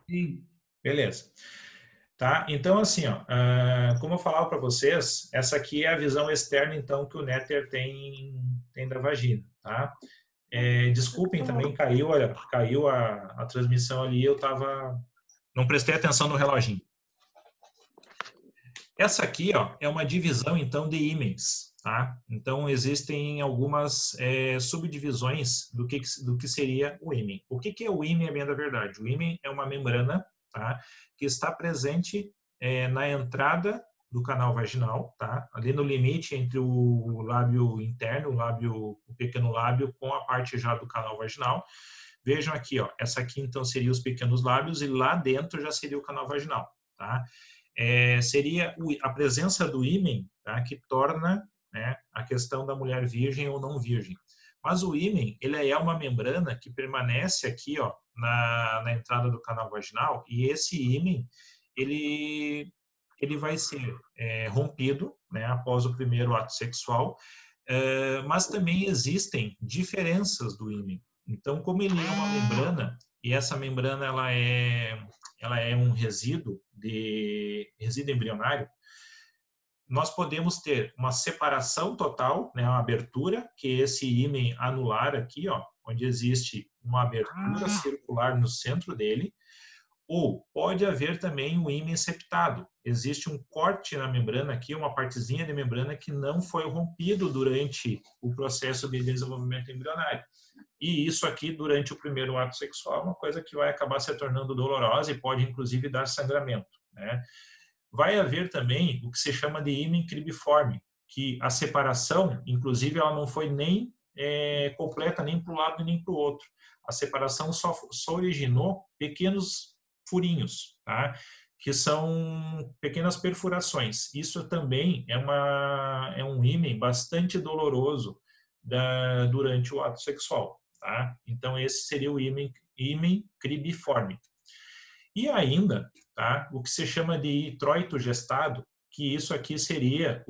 E beleza. Tá? Então, assim, ó, como eu falava para vocês, essa aqui é a visão externa, então, que o néter tem da vagina, tá? Desculpem também, caiu, olha, caiu a transmissão ali, não prestei atenção no reloginho. Essa aqui, ó, é uma divisão, então, de ímens, tá? Então, existem algumas subdivisões do que seria o ímen. O que é o ímen, é bem da verdade? O ímen é uma membrana, tá? Que está presente na entrada do canal vaginal, tá? Ali no limite entre o lábio interno, o pequeno lábio, com a parte já do canal vaginal. Vejam aqui, ó, essa aqui, então, seria os pequenos lábios e lá dentro já seria o canal vaginal, tá? Seria a presença do ímen, tá, que torna, né, a questão da mulher virgem ou não virgem. Mas o ímen, ele é uma membrana que permanece aqui, ó, na entrada do canal vaginal, e esse ímen, ele vai ser rompido, né, após o primeiro ato sexual, mas também existem diferenças do ímen. Então, como ele é uma membrana, e essa membrana ela é um resíduo embrionário, nós podemos ter uma separação total, né, uma abertura, que é esse ímen anular aqui, ó, onde existe uma abertura circular no centro dele, ou pode haver também um ímen septado. Existe um corte na membrana aqui, uma partezinha de membrana que não foi rompido durante o processo de desenvolvimento embrionário. E isso aqui, durante o primeiro ato sexual, é uma coisa que vai acabar se tornando dolorosa e pode, inclusive, dar sangramento, né? Vai haver também o que se chama de ímen cribiforme, que a separação, inclusive, ela não foi nem completa, nem para um lado nem para o outro. A separação só originou pequenos furinhos, tá? Que são pequenas perfurações. Isso também é um ímen bastante doloroso durante o ato sexual, tá? Então, esse seria o ímen cribiforme. E ainda, tá, o que se chama de introito gestado, que isso aqui seria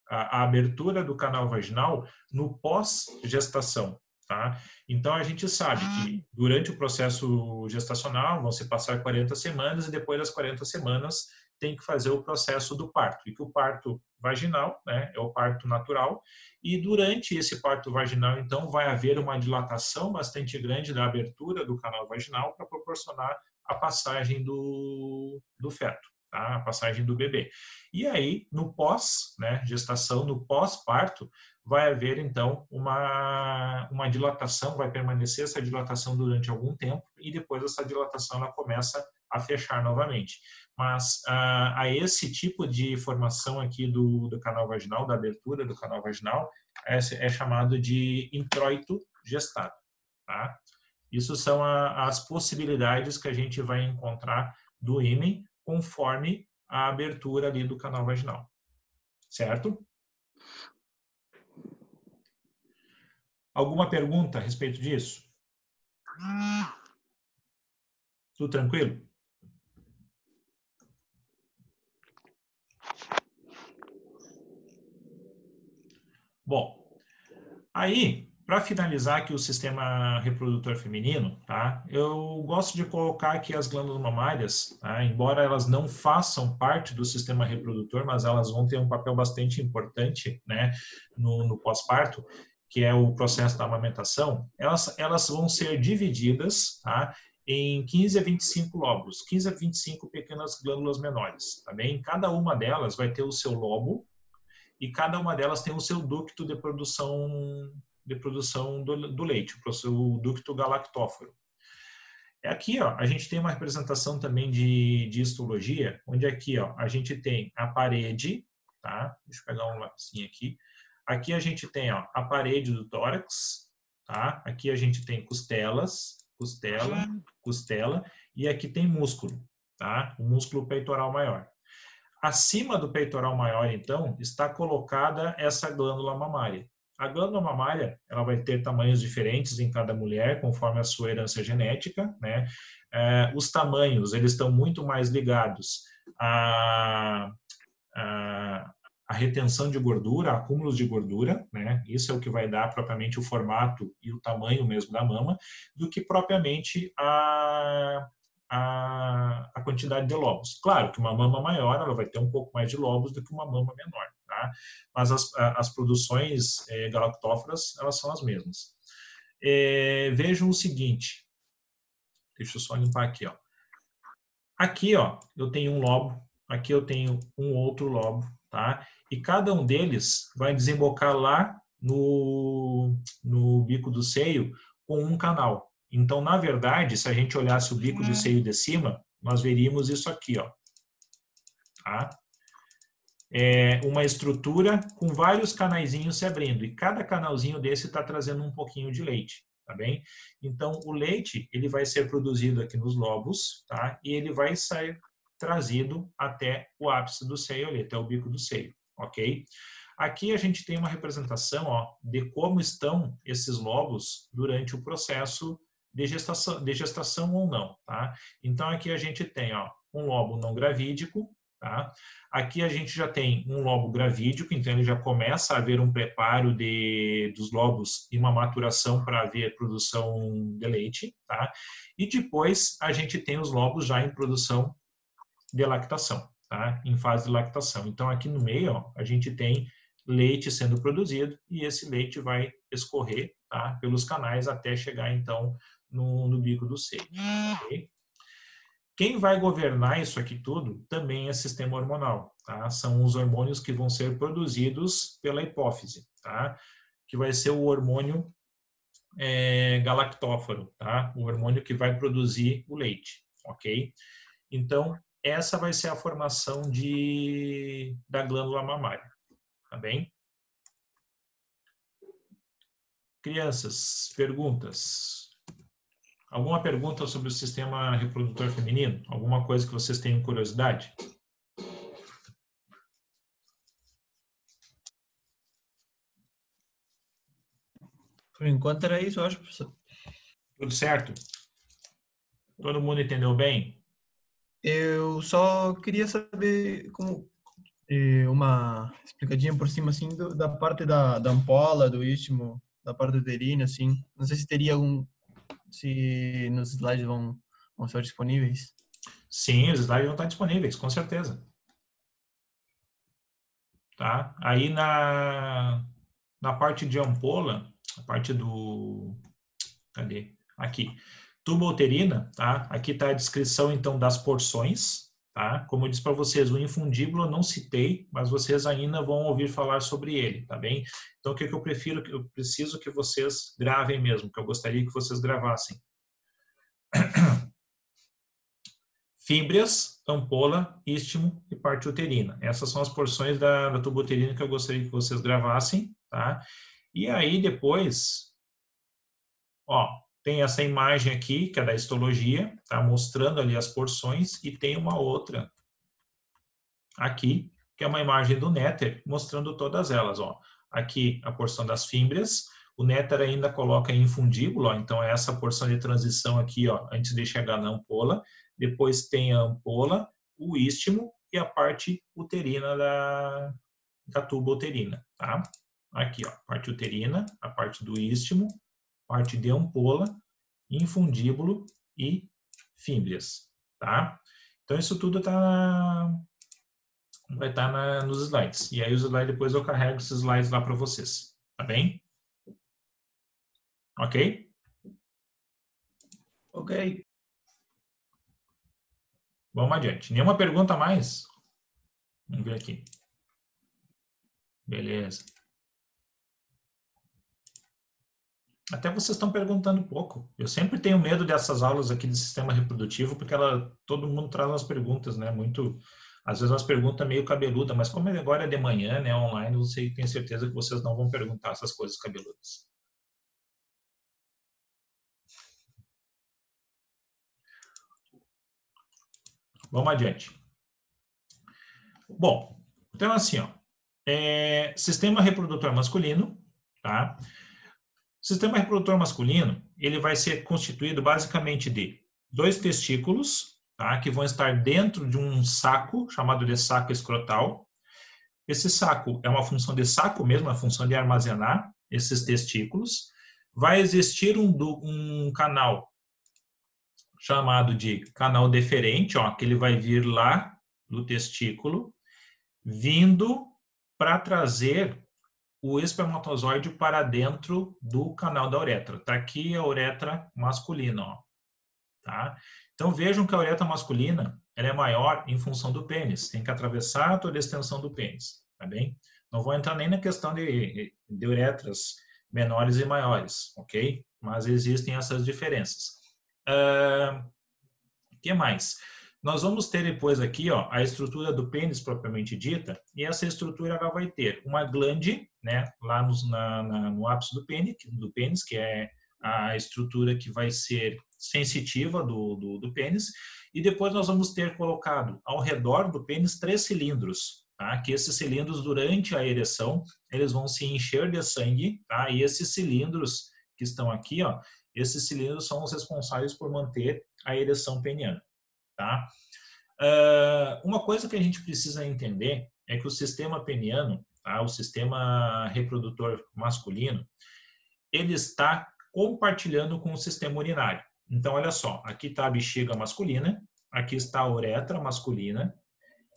a abertura do canal vaginal no pós-gestação. Tá? Então, a gente sabe que durante o processo gestacional vão se passar 40 semanas e depois das 40 semanas tem que fazer o processo do parto. E que o parto vaginal, né, é o parto natural. E durante esse parto vaginal, então, vai haver uma dilatação bastante grande da abertura do canal vaginal para proporcionar a passagem do feto. Tá? A passagem do bebê. E aí, no pós, né, gestação, no pós-parto, vai haver, então, uma dilatação, vai permanecer essa dilatação durante algum tempo e depois essa dilatação ela começa a fechar novamente. Mas a esse tipo de formação aqui do canal vaginal, da abertura do canal vaginal, é chamado de introito gestado. Tá? Isso são as possibilidades que a gente vai encontrar do ímen conforme a abertura ali do canal vaginal. Certo? Alguma pergunta a respeito disso? Tudo tranquilo? Bom, aí, para finalizar aqui o sistema reprodutor feminino, tá? Eu gosto de colocar aqui as glândulas mamárias, tá? Embora elas não façam parte do sistema reprodutor, mas elas vão ter um papel bastante importante, né, no pós-parto, que é o processo da amamentação. Elas vão ser divididas, tá, em 15 a 25 lóbulos, 15 a 25 pequenas glândulas menores, tá bem? Cada uma delas vai ter o seu lobo, e cada uma delas tem o seu ducto de produção do leite, o seu ducto galactóforo. Aqui, ó, a gente tem uma representação também de histologia, onde aqui, ó, a gente tem a parede, tá? Deixa eu pegar um lapisinho aqui. Aqui a gente tem, ó, a parede do tórax, tá? Aqui a gente tem costelas, costela, e aqui tem músculo, tá? O músculo peitoral maior. Acima do peitoral maior, então, está colocada essa glândula mamária. A glândula mamária, ela vai ter tamanhos diferentes em cada mulher, conforme a sua herança genética, né? Os tamanhos, eles estão muito mais ligados a retenção de gordura, acúmulos de gordura, né? Isso é o que vai dar propriamente o formato e o tamanho mesmo da mama, do que propriamente a quantidade de lobos. Claro que uma mama maior ela vai ter um pouco mais de lobos do que uma mama menor, tá? Mas as produções galactófaras elas são as mesmas. Vejam o seguinte, deixa eu só limpar aqui, ó. Aqui, ó, eu tenho um lobo, aqui eu tenho um outro lobo, tá? E cada um deles vai desembocar lá no bico do seio com um canal. Então, na verdade, se a gente olhasse o bico do seio de cima, nós veríamos isso aqui, ó. Tá? Uma estrutura com vários canaizinhos se abrindo. E cada canalzinho desse está trazendo um pouquinho de leite, tá bem? Então, o leite, ele vai ser produzido aqui nos lobos, tá? E ele vai ser trazido até o ápice do seio ali, até o bico do seio, ok? Aqui a gente tem uma representação, ó, de como estão esses lobos durante o processo de gestação ou não, tá? Então, aqui a gente tem, ó, um lobo não gravídico, tá? Aqui a gente já tem um lobo gravídico, então ele já começa a haver um preparo dos lobos e uma maturação para haver produção de leite, tá? E depois a gente tem os lobos já em produção de lactação, tá? Em fase de lactação. Então aqui no meio, ó, a gente tem leite sendo produzido e esse leite vai escorrer, tá? Pelos canais até chegar então no bico do seio, ok? Quem vai governar isso aqui tudo também é sistema hormonal, tá? São os hormônios que vão ser produzidos pela hipófise, tá? Que vai ser o hormônio galactófaro, tá? O hormônio que vai produzir o leite, ok? Então, essa vai ser a formação da glândula mamária, tá bem? Crianças, perguntas? Alguma pergunta sobre o sistema reprodutor feminino? Alguma coisa que vocês tenham curiosidade? Por enquanto era isso, eu acho, professor. Tudo certo? Todo mundo entendeu bem? Eu só queria saber como uma explicadinha por cima assim da parte da ampola, do istmo, da parte uterina, assim. Não sei se teria se nos slides vão estar disponíveis. Sim, os slides vão estar disponíveis, com certeza. Tá? Aí na parte de ampola, a parte do... Cadê? Aqui. Tuba uterina, tá? Aqui está a descrição, então, das porções, tá? Como eu disse para vocês, o infundíbulo eu não citei, mas vocês ainda vão ouvir falar sobre ele, tá bem? Então, o que eu prefiro, eu preciso que vocês gravem mesmo, que eu gostaria que vocês gravassem. Fímbrias, ampola, istmo e parte uterina. Essas são as porções da tuba uterina que eu gostaria que vocês gravassem, tá? E aí, depois, ó, tem essa imagem aqui, que é da histologia, tá? Mostrando ali as porções, e tem uma outra aqui, que é uma imagem do néter, mostrando todas elas, ó. Aqui a porção das fímbrias, o néter ainda coloca em infundíbulo, ó, então é essa porção de transição aqui, ó, antes de chegar na ampola. Depois tem a ampola, o istmo e a parte uterina da tuba uterina, tá? Aqui, ó, parte uterina, a parte do istmo, parte de ampola, infundíbulo e fímbrias, tá? Então, isso tudo vai estar nos slides. E aí, os slides, depois eu carrego esses slides lá para vocês, tá bem? Ok? Ok. Vamos adiante. Nenhuma pergunta a mais? Vamos ver aqui. Beleza. Até vocês estão perguntando pouco. Eu sempre tenho medo dessas aulas aqui de sistema reprodutivo, porque todo mundo traz umas perguntas, né? Às vezes umas perguntas meio cabeludas, mas como agora é de manhã, né, online, eu tenho certeza que vocês não vão perguntar essas coisas cabeludas. Vamos adiante. Bom, então assim, ó, sistema reprodutor masculino, tá? Sistema reprodutor masculino, ele vai ser constituído basicamente de 2 testículos, tá? Que vão estar dentro de um saco, chamado de saco escrotal. Esse saco é uma função de saco mesmo, uma função de armazenar esses testículos. Vai existir um canal chamado de canal deferente, ó, que ele vai vir lá do testículo, vindo para trazer o espermatozoide para dentro do canal da uretra. Tá aqui a uretra masculina, ó. Tá? Então vejam que a uretra masculina ela é maior em função do pênis, tem que atravessar toda a extensão do pênis, tá bem? Não vou entrar nem na questão de uretras menores e maiores, ok? Mas existem essas diferenças. Que mais? Nós vamos ter depois aqui, ó, a estrutura do pênis propriamente dita, e essa estrutura ela vai ter uma glande, né, lá no ápice do pênis, que é a estrutura que vai ser sensitiva do pênis, e depois nós vamos ter colocado ao redor do pênis 3 cilindros, tá? Que esses cilindros, durante a ereção, eles vão se encher de sangue, tá? E esses cilindros que estão aqui, ó, esses cilindros são os responsáveis por manter a ereção peniana, tá? Uma coisa que a gente precisa entender é que o sistema peniano, tá? O sistema reprodutor masculino, ele está compartilhando com o sistema urinário. Então, olha só, aqui está a bexiga masculina, aqui está a uretra masculina,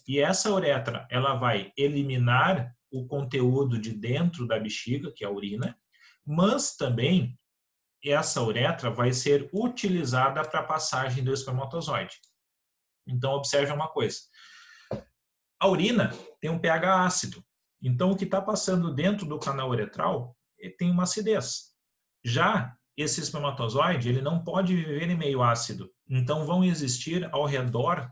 e essa uretra, ela vai eliminar o conteúdo de dentro da bexiga, que é a urina, mas também essa uretra vai ser utilizada para a passagem do espermatozoide. Então, observe uma coisa. A urina tem um pH ácido. Então, o que está passando dentro do canal uretral tem uma acidez. Já esse espermatozoide, ele não pode viver em meio ácido. Então, vai existir ao redor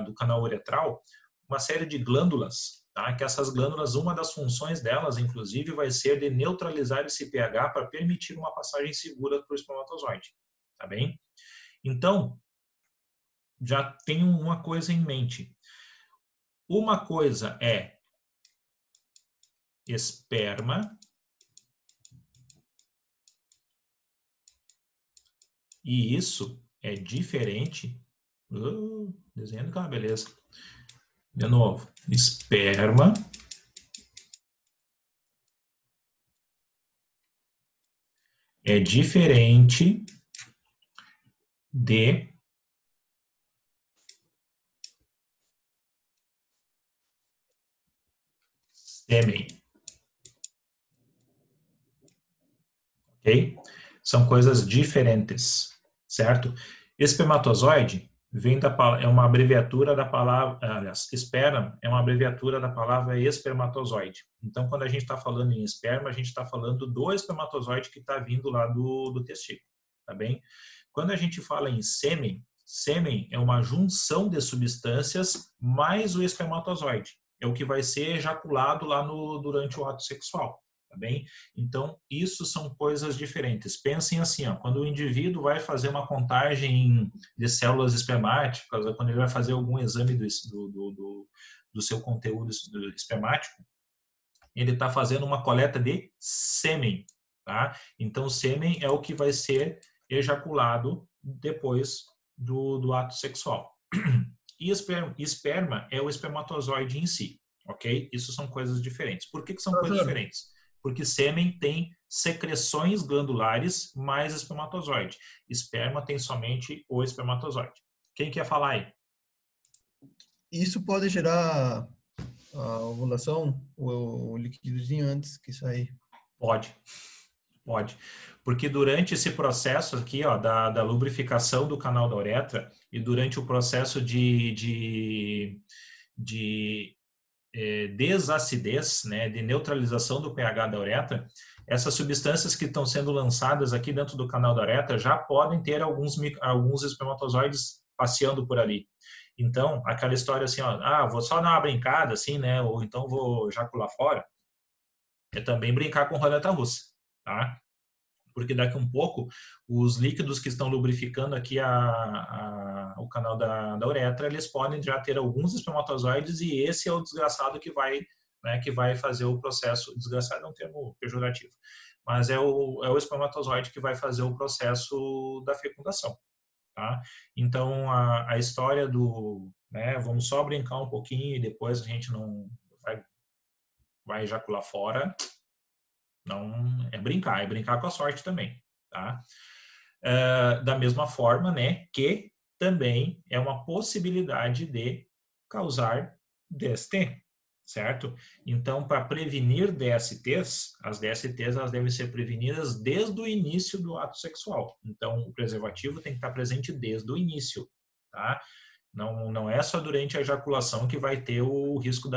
do canal uretral uma série de glândulas, tá? Que essas glândulas, uma das funções delas, inclusive, vai ser de neutralizar esse pH para permitir uma passagem segura para o espermatozoide, tá bem? Então, já tenho uma coisa em mente. Uma coisa é esperma e isso é diferente. Desenhando que é uma beleza. De novo, esperma é diferente de sêmen. Ok? São coisas diferentes, certo? Espermatozoide é uma abreviatura da palavra, aliás, esperma é uma abreviatura da palavra espermatozoide. Então, quando a gente está falando em esperma, a gente está falando do espermatozoide que está vindo lá do testículo, tá bem? Quando a gente fala em sêmen, sêmen é uma junção de substâncias mais o espermatozoide. É o que vai ser ejaculado lá durante o ato sexual. Tá bem? Então, isso são coisas diferentes. Pensem assim, ó, quando o indivíduo vai fazer uma contagem de células espermáticas, ou quando ele vai fazer algum exame do seu conteúdo espermático, ele está fazendo uma coleta de sêmen. Tá? Então, sêmen é o que vai ser ejaculado depois do ato sexual. E esperma é o espermatozoide em si. Ok? Isso são coisas diferentes. Por que são coisas diferentes? Porque sêmen tem secreções glandulares mais espermatozoide. Esperma tem somente o espermatozoide. Quem quer falar aí? Isso pode gerar a ovulação, o líquidozinho antes que sair? Pode. Porque durante esse processo aqui, ó, da lubrificação do canal da uretra e durante o processo de desacidez, né, de neutralização do pH da uretra, essas substâncias que estão sendo lançadas aqui dentro do canal da uretra já podem ter alguns espermatozoides passeando por ali. Então, aquela história assim, ó, vou só dar uma brincada, assim, né, ou então vou ejacular fora, é também brincar com roleta russa, tá? Porque daqui a um pouco, os líquidos que estão lubrificando aqui o canal da uretra, eles podem já ter alguns espermatozoides e esse é o desgraçado que vai fazer o processo, desgraçado é um termo pejorativo, mas é o espermatozoide que vai fazer o processo da fecundação, tá? Então, a história do, né, vamos só brincar um pouquinho e depois a gente não vai ejacular fora, não é brincar com a sorte também, tá? Da mesma forma, né, que também é uma possibilidade de causar DST, certo? Então, para prevenir DSTs, as DSTs elas devem ser prevenidas desde o início do ato sexual. Então, o preservativo tem que estar presente desde o início, tá? Não é só durante a ejaculação que vai ter o risco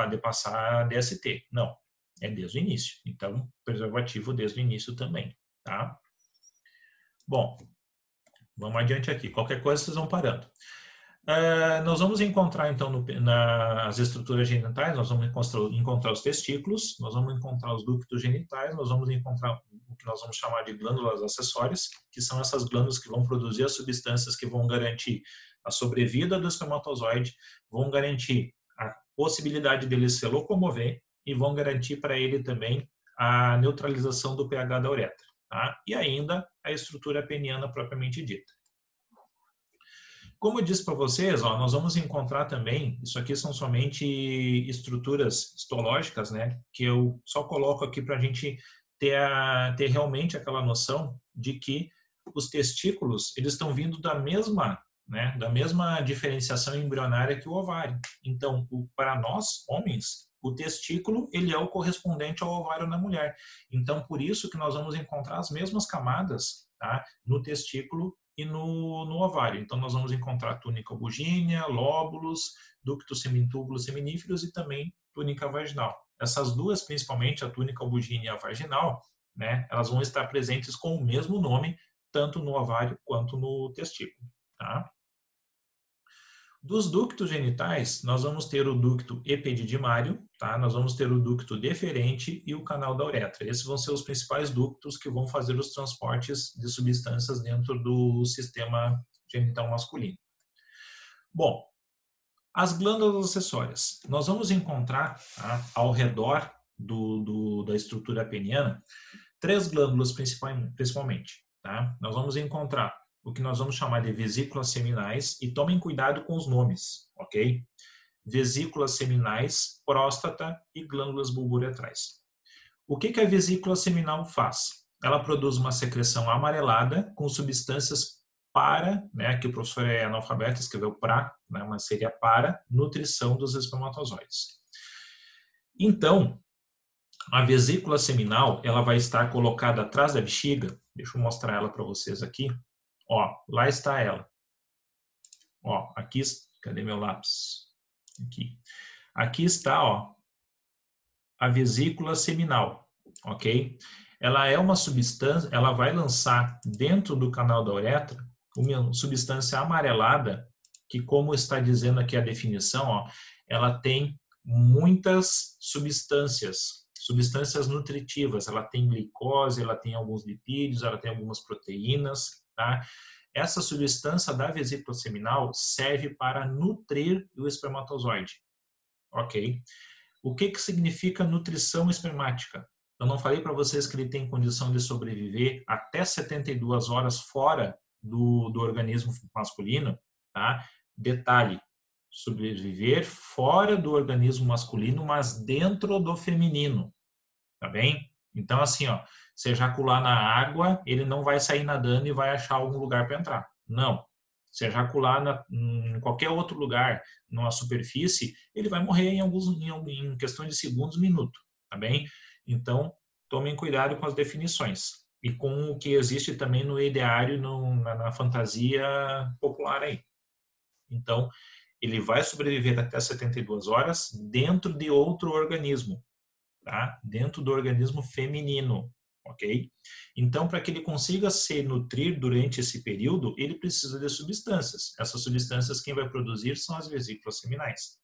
de passar DST. Não, é desde o início. Então, preservativo desde o início também, tá? Bom, vamos adiante aqui. Qualquer coisa vocês vão parando. Nós vamos encontrar, então, nas estruturas genitais, nós vamos encontrar os testículos, nós vamos encontrar os ductos genitais, nós vamos encontrar o que nós vamos chamar de glândulas acessórias, que são essas glândulas que vão produzir as substâncias que vão garantir a sobrevida do espermatozoide, vão garantir a possibilidade dele se locomover e vão garantir para ele também a neutralização do pH da uretra. Tá? E ainda a estrutura peniana propriamente dita. Como eu disse para vocês, ó, nós vamos encontrar também, isso aqui são somente estruturas histológicas, né, que eu só coloco aqui para a gente ter realmente aquela noção de que os testículos, eles estão vindo da mesma, né, da mesma diferenciação embrionária que o ovário. Então, para nós, homens, o testículo, ele é o correspondente ao ovário na mulher. Então, por isso que nós vamos encontrar as mesmas camadas, tá, no testículo e no ovário. Então, nós vamos encontrar túnica bugínea, lóbulos, ductos semintúbulos seminíferos e também túnica vaginal. Essas duas, principalmente a túnica bugínea e a vaginal, né, elas vão estar presentes com o mesmo nome, tanto no ovário quanto no testículo. Tá? Dos ductos genitais, nós vamos ter o ducto epididimário, tá? Nós vamos ter o ducto deferente e o canal da uretra. Esses vão ser os principais ductos que vão fazer os transportes de substâncias dentro do sistema genital masculino. Bom, as glândulas acessórias. Nós vamos encontrar, tá, ao redor da estrutura peniana 3 glândulas principalmente. Tá? Nós vamos encontrar o que nós vamos chamar de vesículas seminais, e tomem cuidado com os nomes, ok? Vesículas seminais, próstata e glândulas bulbouretrais. O que a vesícula seminal faz? Ela produz uma secreção amarelada com substâncias para, né, aqui o professor é analfabeto, escreveu para, né, mas seria para nutrição dos espermatozoides. Então, a vesícula seminal, ela vai estar colocada atrás da bexiga. Deixa eu mostrar ela para vocês aqui. Ó, lá está ela. Ó, aqui, cadê meu lápis? Aqui. Aqui está, ó, a vesícula seminal, ok? Ela é uma substância, ela vai lançar dentro do canal da uretra uma substância amarelada que, como está dizendo aqui a definição, ó, ela tem muitas substâncias nutritivas. Ela tem glicose, ela tem alguns lipídios, ela tem algumas proteínas, tá? Essa substância da vesícula seminal serve para nutrir o espermatozoide, ok? O que significa nutrição espermática? Eu não falei para vocês que ele tem condição de sobreviver até 72 horas fora do organismo masculino, tá? Detalhe, sobreviver fora do organismo masculino, mas dentro do feminino, tá bem? Então, assim, ó, se ejacular na água, ele não vai sair nadando e vai achar algum lugar para entrar. Não. Se ejacular em qualquer outro lugar, numa superfície, ele vai morrer em questão de segundos, minutos, tá bem? Então, tomem cuidado com as definições e com o que existe também no ideário, na fantasia popular aí. Então, ele vai sobreviver até 72 horas dentro de outro organismo, tá? Dentro do organismo feminino, ok? Então, para que ele consiga se nutrir durante esse período, ele precisa de substâncias. Essas substâncias quem vai produzir são as vesículas seminais.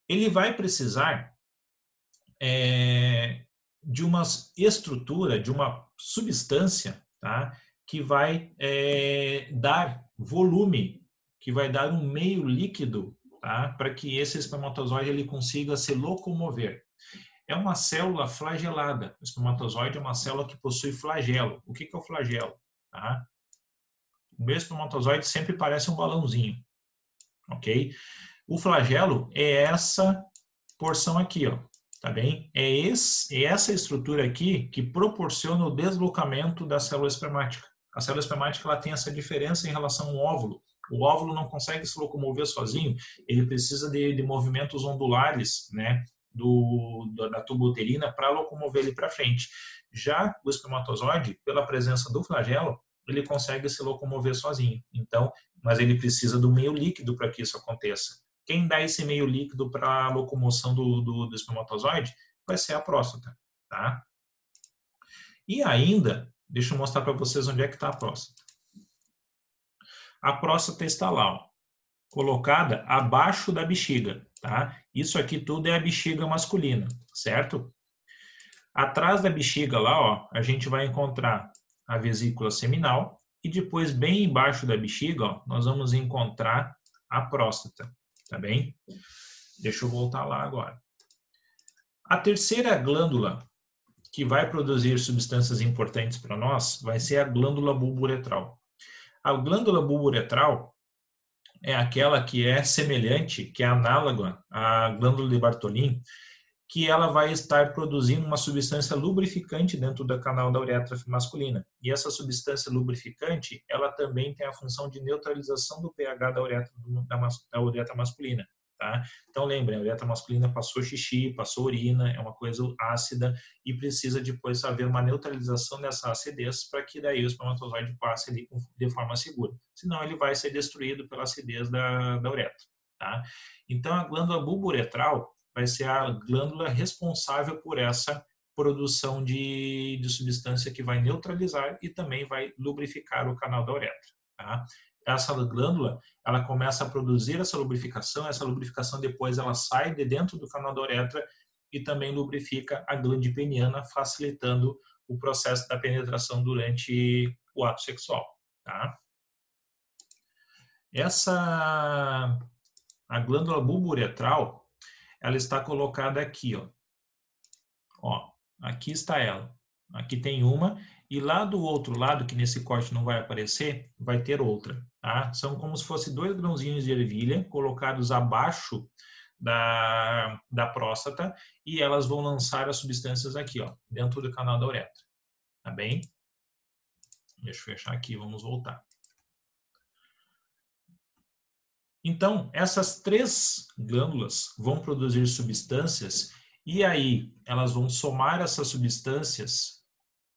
Ele vai precisar de uma estrutura, de uma substância, tá? Que vai dar volume, que vai dar um meio líquido, tá? Para que esse espermatozoide ele consiga se locomover. É uma célula flagelada. O espermatozoide é uma célula que possui flagelo. O que é o flagelo? tá? O meu espermatozoide sempre parece um balãozinho, ok? O flagelo é essa porção aqui, ó, tá bem? É essa estrutura aqui que proporciona o deslocamento da célula espermática. A célula espermática ela tem essa diferença em relação ao óvulo. O óvulo não consegue se locomover sozinho, ele precisa de movimentos ondulares, né, da tuba uterina para locomover ele para frente. Já o espermatozoide, pela presença do flagelo, ele consegue se locomover sozinho. Então, mas ele precisa do meio líquido para que isso aconteça. Quem dá esse meio líquido para a locomoção do espermatozoide vai ser a próstata, tá? E ainda, deixa eu mostrar para vocês onde é que está a próstata. A próstata está lá, ó, colocada abaixo da bexiga, tá? Isso aqui tudo é a bexiga masculina, certo? Atrás da bexiga lá, ó, a gente vai encontrar a vesícula seminal e depois bem embaixo da bexiga, ó, nós vamos encontrar a próstata, tá bem? Deixa eu voltar lá agora. A terceira glândula que vai produzir substâncias importantes para nós vai ser a glândula bulbo-uretral. A glândula bulbo-uretral é aquela que é semelhante, que é análoga à glândula de Bartholin, que ela vai estar produzindo uma substância lubrificante dentro do canal da uretra masculina. E essa substância lubrificante, ela também tem a função de neutralização do pH da uretra masculina. Tá? Então lembrem, a uretra masculina passou xixi, passou urina, é uma coisa ácida e precisa depois haver uma neutralização dessa acidez para que daí o espermatozoide passe ali de forma segura. Senão ele vai ser destruído pela acidez da uretra. Tá? Então a glândula bulbo-uretral vai ser a glândula responsável por essa produção de substância que vai neutralizar e também vai lubrificar o canal da uretra. Tá? Essa glândula, ela começa a produzir essa lubrificação depois ela sai de dentro do canal da uretra e também lubrifica a glândula peniana, facilitando o processo da penetração durante o ato sexual. Tá? A glândula bulbo-uretral, ela está colocada aqui, ó. Ó, aqui está ela. Aqui tem uma e lá do outro lado, que nesse corte não vai aparecer, vai ter outra, tá? São como se fossem dois grãozinhos de ervilha colocados abaixo da próstata e elas vão lançar as substâncias aqui, ó, dentro do canal da uretra, tá bem? Deixa eu fechar aqui, vamos voltar. Então, essas três glândulas vão produzir substâncias e aí elas vão somar essas substâncias,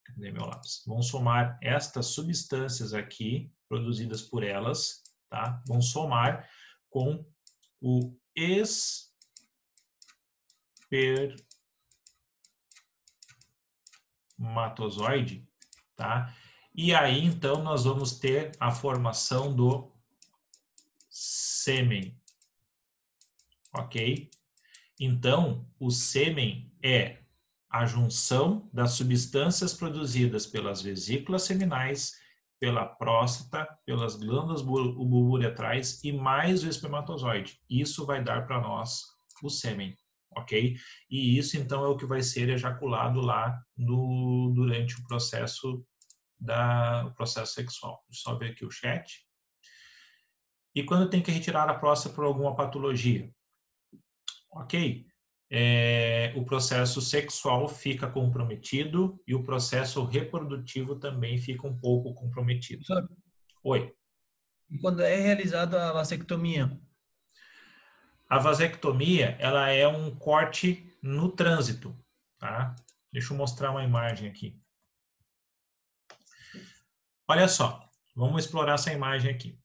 cadê meu lápis? Vão somar estas substâncias aqui, produzidas por elas, tá? Vão somar com o espermatozoide, tá? E aí, então, nós vamos ter a formação do sêmen, ok? Então, o sêmen é a junção das substâncias produzidas pelas vesículas seminais, pela próstata, pelas glândulas bulbo-uretrais e mais o espermatozoide. Isso vai dar para nós o sêmen, ok? E isso, então, é o que vai ser ejaculado lá durante o processo sexual. Deixa eu só ver aqui o chat. E quando tem que retirar a próstata por alguma patologia? Ok, o processo sexual fica comprometido e o processo reprodutivo também fica um pouco comprometido. Professor, Oi. e quando é realizada a vasectomia? A vasectomia, ela é um corte no trânsito, tá? Deixa eu mostrar uma imagem aqui. Olha só, vamos explorar essa imagem aqui.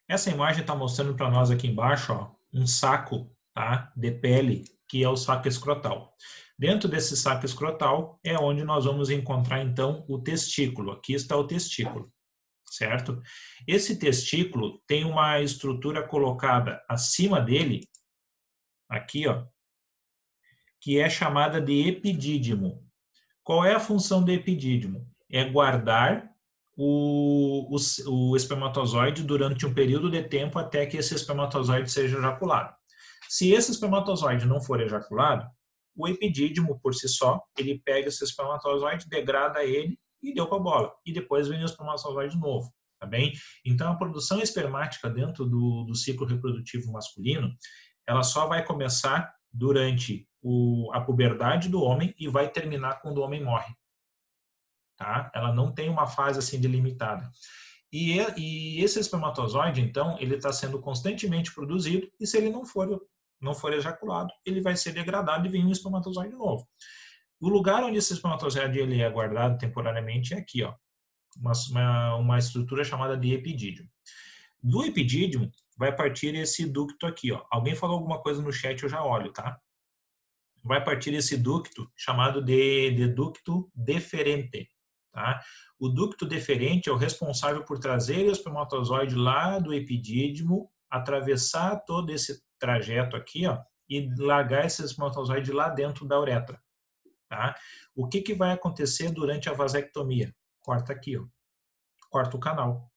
Essa imagem está mostrando para nós aqui embaixo, ó, um saco, tá, de pele, que é o saco escrotal. Dentro desse saco escrotal é onde nós vamos encontrar, então, o testículo. Aqui está o testículo, certo? Esse testículo tem uma estrutura colocada acima dele, aqui, ó, que é chamada de epidídimo. Qual é a função do epidídimo? É guardar o espermatozoide durante um período de tempo até que esse espermatozoide seja ejaculado. Se esse espermatozoide não for ejaculado, o epidídimo por si só, ele pega esse espermatozoide, degrada ele e deu com a bola. E depois vem o espermatozoide novo, tá bem? Então, a produção espermática dentro do ciclo reprodutivo masculino, ela só vai começar durante a puberdade do homem e vai terminar quando o homem morre, tá? Ela não tem uma fase assim delimitada. E esse espermatozoide, então, ele está sendo constantemente produzido e se ele não for ejaculado, ele vai ser degradado e vem um espermatozoide novo. O lugar onde esse espermatozoide ele é guardado temporariamente é aqui, ó, uma estrutura chamada de epidídimo. Do epidídimo vai partir esse ducto aqui, ó. Alguém falou alguma coisa no chat, eu já olho, tá? Vai partir esse ducto chamado de ducto deferente, tá? O ducto deferente é o responsável por trazer o espermatozoide lá do epidídimo, atravessar todo esse trajeto aqui, ó, e largar esse espermatozoide lá dentro da uretra, tá? O que vai acontecer durante a vasectomia? Corta aqui, ó. Corta o canal.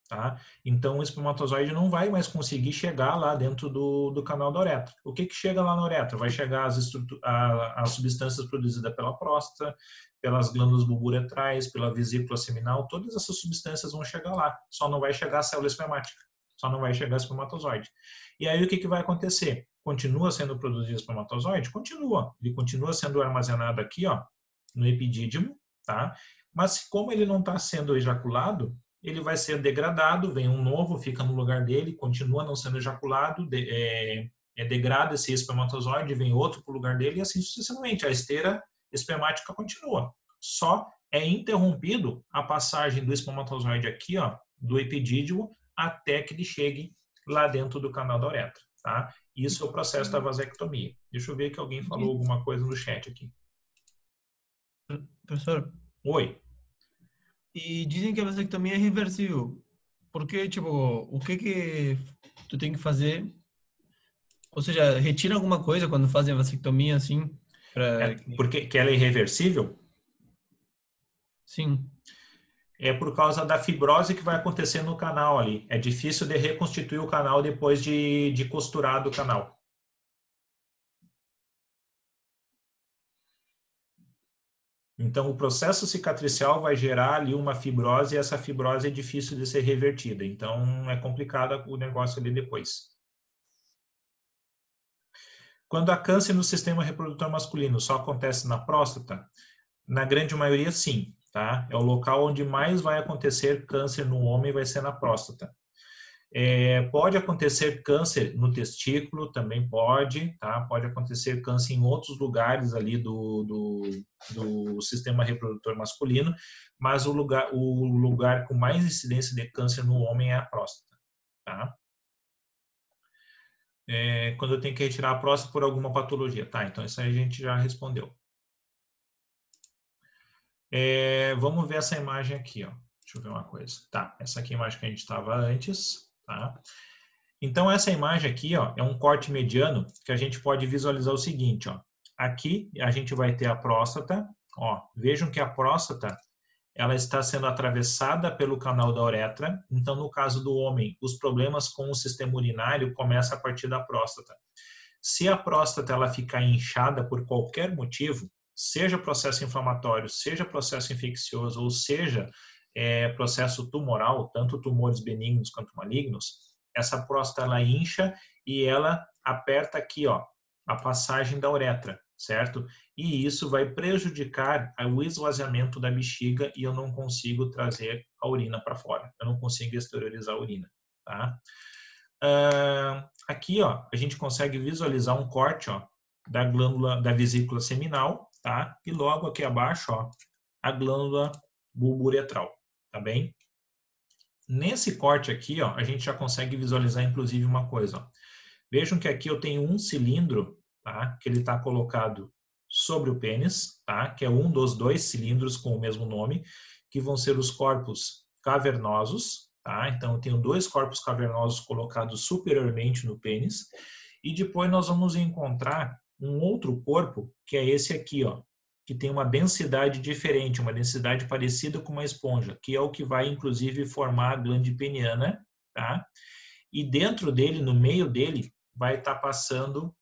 Tá? Então, o espermatozoide não vai mais conseguir chegar lá dentro do canal da uretra. O que chega lá na uretra? Vai chegar as substâncias produzidas pela próstata, pelas glândulas bulburetrais, pela vesícula seminal, todas essas substâncias vão chegar lá. Só não vai chegar a célula espermática, só não vai chegar espermatozoide. E aí o que vai acontecer? Continua sendo produzido espermatozoide? Continua. Ele continua sendo armazenado aqui, ó, no epidídimo, tá? Mas como ele não está sendo ejaculado, ele vai ser degradado, vem um novo, fica no lugar dele, continua não sendo ejaculado, degrada esse espermatozoide, vem outro para o lugar dele e assim sucessivamente. A esteira espermática continua. Só é interrompido a passagem do espermatozoide aqui, ó, do epidídimo, até que ele chegue lá dentro do canal da uretra, tá? Isso é o processo da vasectomia. Deixa eu ver que alguém falou alguma coisa no chat aqui. Professor? Oi. E dizem que a vasectomia é reversível. Porque, tipo, o que tu tem que fazer? Ou seja, retira alguma coisa quando fazem a vasectomia, assim? Porque ela é irreversível? Sim. É por causa da fibrose que vai acontecer no canal ali. É difícil de reconstituir o canal depois de costurado o canal. Então, o processo cicatricial vai gerar ali uma fibrose e essa fibrose é difícil de ser revertida. Então, é complicado o negócio ali depois. Quando há câncer no sistema reprodutor masculino, só acontece na próstata? Na grande maioria, sim. Tá? É o local onde mais vai acontecer câncer no homem, vai ser na próstata. Pode acontecer câncer no testículo, também pode, tá? Pode acontecer câncer em outros lugares ali do sistema reprodutor masculino, mas o lugar com mais incidência de câncer no homem é a próstata, tá? Quando eu tenho que retirar a próstata por alguma patologia, tá? Então isso aí a gente já respondeu. Vamos ver essa imagem aqui, ó. Deixa eu ver uma coisa. Tá, essa aqui é a imagem que a gente estava antes, tá? Então, essa imagem aqui, ó, é um corte mediano que a gente pode visualizar o seguinte, ó. Aqui a gente vai ter a próstata, ó. Vejam que a próstata, ela está sendo atravessada pelo canal da uretra. Então, no caso do homem, os problemas com o sistema urinário começam a partir da próstata. Se a próstata ela ficar inchada por qualquer motivo, seja processo inflamatório, seja processo infeccioso, ou seja, processo tumoral, tanto tumores benignos quanto malignos, essa próstata ela incha e ela aperta aqui, ó, a passagem da uretra, certo? E isso vai prejudicar o esvaziamento da bexiga e eu não consigo trazer a urina para fora. Eu não consigo exteriorizar a urina, tá? Aqui, ó, a gente consegue visualizar um corte, ó, da glândula da vesícula seminal, tá? E logo aqui abaixo, ó, a glândula bulburetral, tá bem? Nesse corte aqui, ó, a gente já consegue visualizar, inclusive, uma coisa. Ó. Vejam que aqui eu tenho um cilindro, tá? Que ele está colocado sobre o pênis, tá? Que é um dos dois cilindros com o mesmo nome, que vão ser os corpos cavernosos, tá? Então, eu tenho dois corpos cavernosos colocados superiormente no pênis. E depois nós vamos encontrar um outro corpo, que é esse aqui, ó, que tem uma densidade diferente, uma densidade parecida com uma esponja, que é o que vai, inclusive, formar a glande peniana, tá? E dentro dele, no meio dele, vai estar passando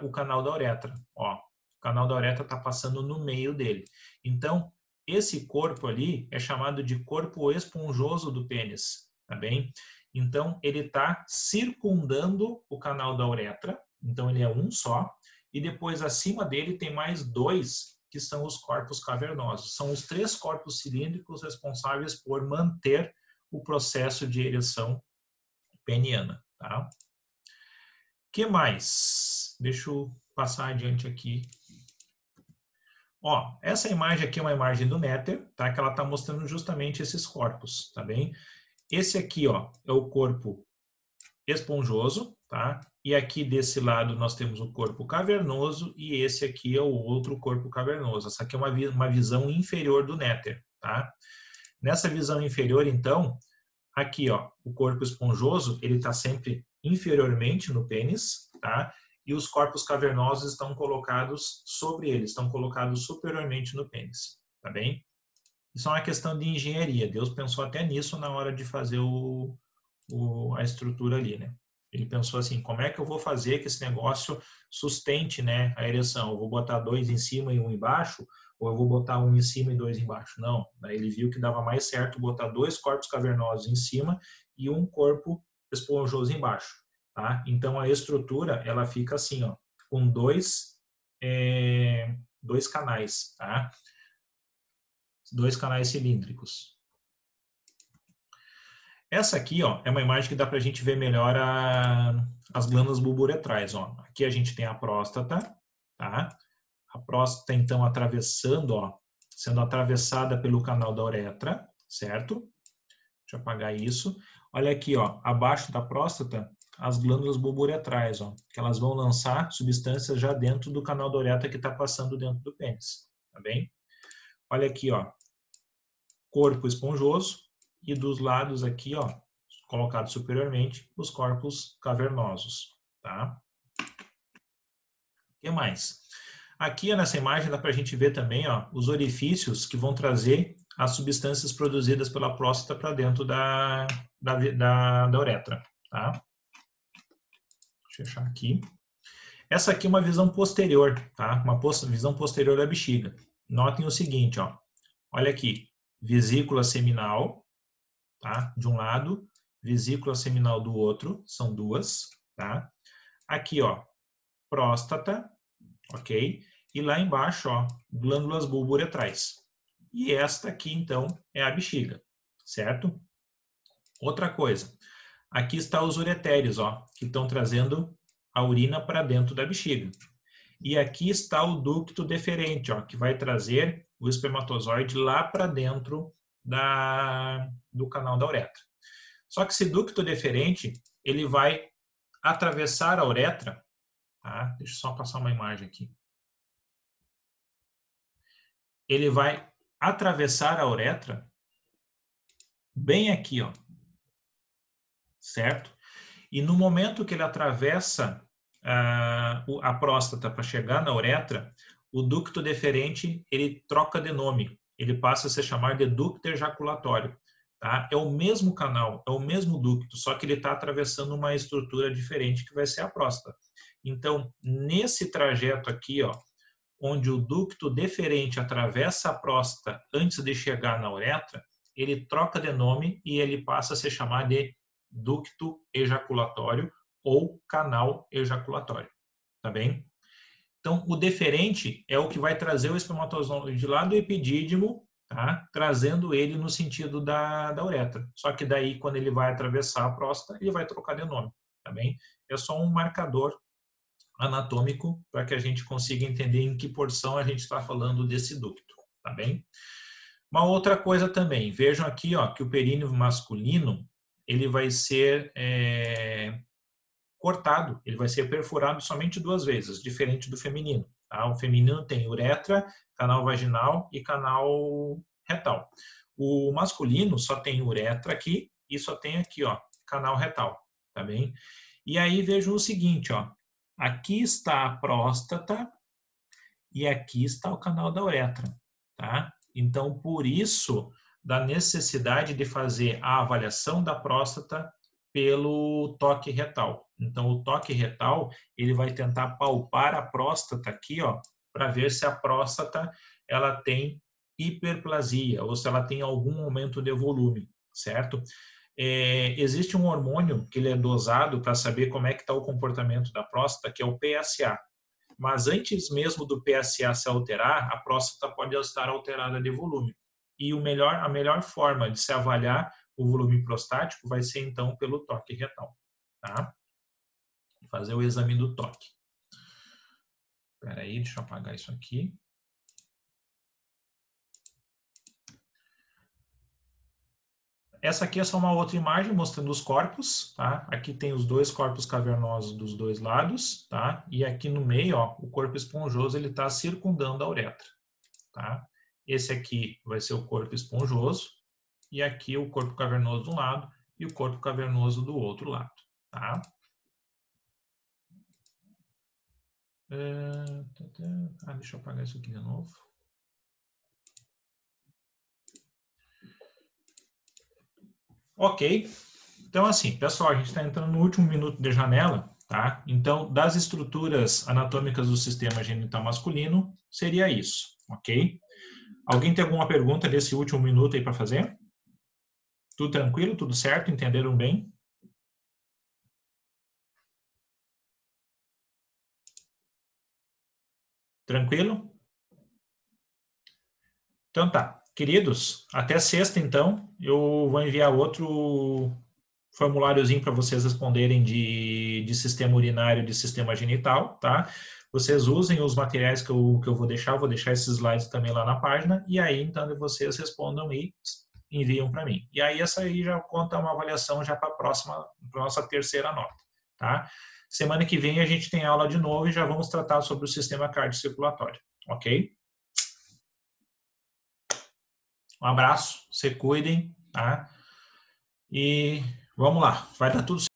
o canal da uretra, ó. O canal da uretra está passando no meio dele. Então, esse corpo ali é chamado de corpo esponjoso do pênis, tá bem? Então, ele está circundando o canal da uretra, então ele é um só, e depois acima dele tem mais 2, que são os corpos cavernosos. São os 3 corpos cilíndricos responsáveis por manter o processo de ereção peniana, tá? Que mais? Deixa eu passar adiante aqui. Ó, essa imagem aqui é uma imagem do Néter, tá? Que ela está mostrando justamente esses corpos, tá bem? Esse aqui, ó, é o corpo esponjoso, tá? E aqui desse lado nós temos o corpo cavernoso e esse aqui é o outro corpo cavernoso. Essa aqui é uma visão inferior do Néter, tá? Nessa visão inferior, então, aqui, ó, o corpo esponjoso, ele está sempre inferiormente no pênis, tá? E os corpos cavernosos estão colocados sobre ele, estão colocados superiormente no pênis, tá bem? Isso é uma questão de engenharia. Deus pensou até nisso na hora de fazer a estrutura ali, né? Ele pensou assim, como é que eu vou fazer que esse negócio sustente, né, a ereção? Eu vou botar 2 em cima e 1 embaixo? Ou eu vou botar 1 em cima e 2 embaixo? Não. Daí ele viu que dava mais certo botar 2 corpos cavernosos em cima e 1 corpo esponjoso embaixo, tá? Então a estrutura, ela fica assim, ó, com 2 canais, tá? 2 canais cilíndricos. Essa aqui, ó, é uma imagem que dá para a gente ver melhor as glândulas bulburetrais, ó. Aqui a gente tem a próstata, tá? A próstata, então, atravessando, ó, sendo atravessada pelo canal da uretra, certo? Deixa eu apagar isso. Olha aqui, ó, abaixo da próstata, as glândulas bulburetrais, ó, que elas vão lançar substâncias já dentro do canal da uretra que está passando dentro do pênis, tá bem? Olha aqui, ó, corpo esponjoso e dos lados aqui, ó, colocado superiormente, os corpos cavernosos, tá? O que mais? Aqui nessa imagem dá para a gente ver também, ó, os orifícios que vão trazer as substâncias produzidas pela próstata para dentro da uretra, tá? Deixa eu fechar aqui. Essa aqui é uma visão posterior, tá? Uma visão posterior da bexiga. Notem o seguinte, ó. Olha aqui, vesícula seminal, tá? De um lado, vesícula seminal do outro, são 2, tá? Aqui, ó, próstata, ok? E lá embaixo, ó, glândulas bulburetrais. E esta aqui, então, é a bexiga, certo? Outra coisa, aqui está os uretérios, ó, que estão trazendo a urina para dentro da bexiga. E aqui está o ducto deferente, ó, que vai trazer o espermatozoide lá para dentro do canal da uretra. Só que esse ducto deferente, ele vai atravessar a uretra, tá? Deixa eu só passar uma imagem aqui. Ele vai atravessar a uretra bem aqui, ó, certo? E no momento que ele atravessa a próstata para chegar na uretra, o ducto deferente, ele troca de nome. Ele passa a se chamar de ducto ejaculatório. Tá? É o mesmo canal, é o mesmo ducto, só que ele está atravessando uma estrutura diferente que vai ser a próstata. Então, nesse trajeto aqui, ó, onde o ducto deferente atravessa a próstata antes de chegar na uretra, ele troca de nome e ele passa a se chamar de ducto ejaculatório ou canal ejaculatório, tá bem? Então, o deferente é o que vai trazer o espermatozoide lá do epidídimo, tá? Trazendo ele no sentido da uretra. Só que daí, quando ele vai atravessar a próstata, ele vai trocar de nome, tá bem? É só um marcador anatômico para que a gente consiga entender em que porção a gente está falando desse ducto, tá bem? Uma outra coisa também, vejam aqui, ó, que o períneo masculino ele vai ser cortado, ele vai ser perfurado somente 2 vezes, diferente do feminino. Tá? O feminino tem uretra, canal vaginal e canal retal. O masculino só tem uretra aqui e só tem aqui, ó, canal retal, tá bem? E aí vejam o seguinte, ó, aqui está a próstata e aqui está o canal da uretra, tá? Então, por isso, da necessidade de fazer a avaliação da próstata pelo toque retal. Então, o toque retal, ele vai tentar palpar a próstata aqui, ó, para ver se a próstata ela tem hiperplasia, ou se ela tem algum aumento de volume, certo? Existe um hormônio que ele é dosado para saber como é que está o comportamento da próstata, que é o PSA. Mas antes mesmo do PSA se alterar, a próstata pode estar alterada de volume. E a melhor forma de se avaliar o volume prostático vai ser, então, pelo toque retal. Tá? Fazer o exame do toque. Espera aí, deixa eu apagar isso aqui. Essa aqui é só uma outra imagem mostrando os corpos, tá? Aqui tem os dois corpos cavernosos dos dois lados, tá? E aqui no meio, ó, o corpo esponjoso, ele está circundando a uretra, tá? Esse aqui vai ser o corpo esponjoso e aqui o corpo cavernoso de um lado e o corpo cavernoso do outro lado, tá? Deixa eu apagar isso aqui de novo. Ok. Então, assim, pessoal, a gente está entrando no último minuto de janela, tá? Então, das estruturas anatômicas do sistema genital masculino, seria isso, ok? Alguém tem alguma pergunta desse último minuto aí para fazer? Tudo tranquilo? Tudo certo? Entenderam bem? Tranquilo? Então tá. Queridos, até sexta, então. Eu vou enviar outro formuláriozinho para vocês responderem de sistema urinário e de sistema genital, tá? Vocês usem os materiais que eu vou deixar esses slides também lá na página, e aí, então, vocês respondam e enviam para mim. E aí, essa aí já conta uma avaliação já para a nossa terceira nota, tá? Semana que vem a gente tem aula de novo e já vamos tratar sobre o sistema cardiocirculatório, ok? Um abraço, se cuidem, tá? E vamos lá, vai dar tudo certo.